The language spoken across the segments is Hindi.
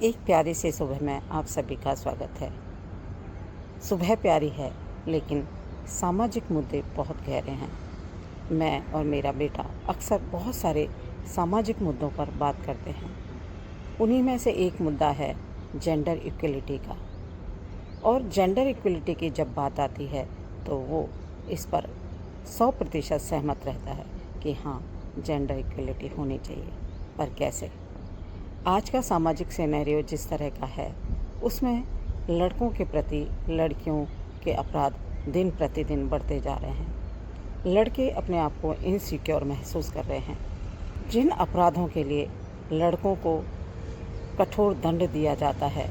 एक प्यारी सी सुबह में आप सभी का स्वागत है। सुबह प्यारी है लेकिन सामाजिक मुद्दे बहुत गहरे हैं। मैं और मेरा बेटा अक्सर बहुत सारे सामाजिक मुद्दों पर बात करते हैं। उन्हीं में से एक मुद्दा है जेंडर इक्वलिटी का। और जेंडर इक्वलिटी की जब बात आती है तो वो इस पर 100% सहमत रहता है कि हाँ, जेंडर इक्वलिटी होनी चाहिए। पर कैसे? आज का सामाजिक सिनेरियो जिस तरह का है उसमें लड़कों के प्रति लड़कियों के अपराध दिन प्रतिदिन बढ़ते जा रहे हैं। लड़के अपने आप को इनसिक्योर महसूस कर रहे हैं। जिन अपराधों के लिए लड़कों को कठोर दंड दिया जाता है,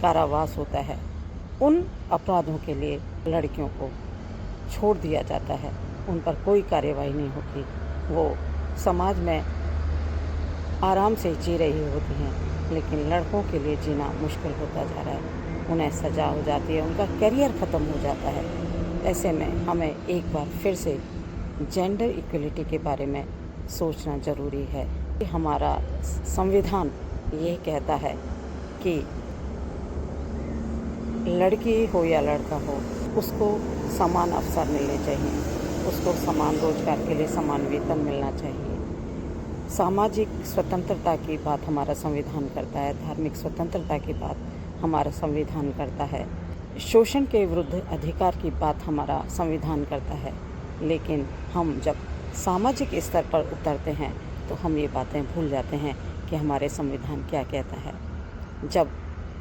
कारावास होता है, उन अपराधों के लिए लड़कियों को छोड़ दिया जाता है। उन पर कोई कार्रवाई नहीं होती। वो समाज में आराम से जी रही होती हैं, लेकिन लड़कों के लिए जीना मुश्किल होता जा रहा है। उन्हें सज़ा हो जाती है, उनका करियर ख़त्म हो जाता है। ऐसे में हमें एक बार फिर से जेंडर इक्वलिटी के बारे में सोचना ज़रूरी है। हमारा संविधान ये कहता है कि लड़की हो या लड़का हो, उसको समान अवसर मिलने चाहिए, उसको समान रोजगार के लिए समान वेतन मिलना चाहिए। सामाजिक स्वतंत्रता की बात हमारा संविधान करता है, धार्मिक स्वतंत्रता की बात हमारा संविधान करता है, शोषण के विरुद्ध अधिकार की बात हमारा संविधान करता है। लेकिन हम जब सामाजिक स्तर पर उतरते हैं तो हम ये बातें भूल जाते हैं कि हमारे संविधान क्या कहता है। जब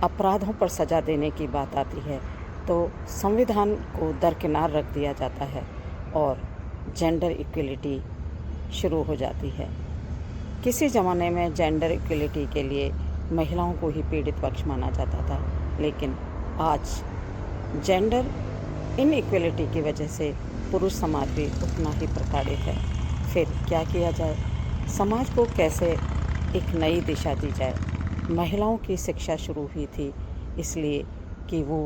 अपराधों पर सज़ा देने की बात आती है तो संविधान को दरकिनार रख दिया जाता है और जेंडर इक्वलिटी शुरू हो जाती है। किसी ज़माने में जेंडर इक्वलिटी के लिए महिलाओं को ही पीड़ित पक्ष माना जाता था, लेकिन आज जेंडर इनइक्वलिटी की वजह से पुरुष समाज भी उतना ही प्रताड़ित है। फिर क्या किया जाए? समाज को कैसे एक नई दिशा दी जाए? महिलाओं की शिक्षा शुरू हुई थी इसलिए कि वो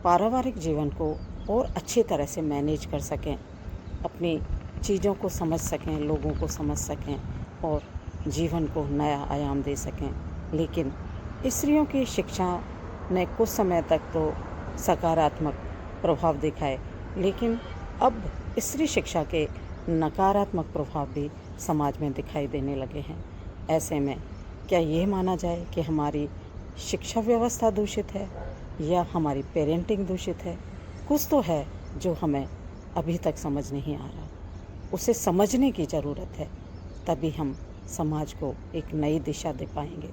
पारिवारिक जीवन को और अच्छी तरह से मैनेज कर सकें, अपनी चीज़ों को समझ सकें, लोगों को समझ सकें और जीवन को नया आयाम दे सकें। लेकिन स्त्रियों की शिक्षा ने कुछ समय तक तो सकारात्मक प्रभाव दिखाए, लेकिन अब स्त्री शिक्षा के नकारात्मक प्रभाव भी समाज में दिखाई देने लगे हैं। ऐसे में क्या ये माना जाए कि हमारी शिक्षा व्यवस्था दूषित है या हमारी पेरेंटिंग दूषित है? कुछ तो है जो हमें अभी तक समझ नहीं आ रहा। उसे समझने की ज़रूरत है, तभी हम समाज को एक नई दिशा दे पाएंगे।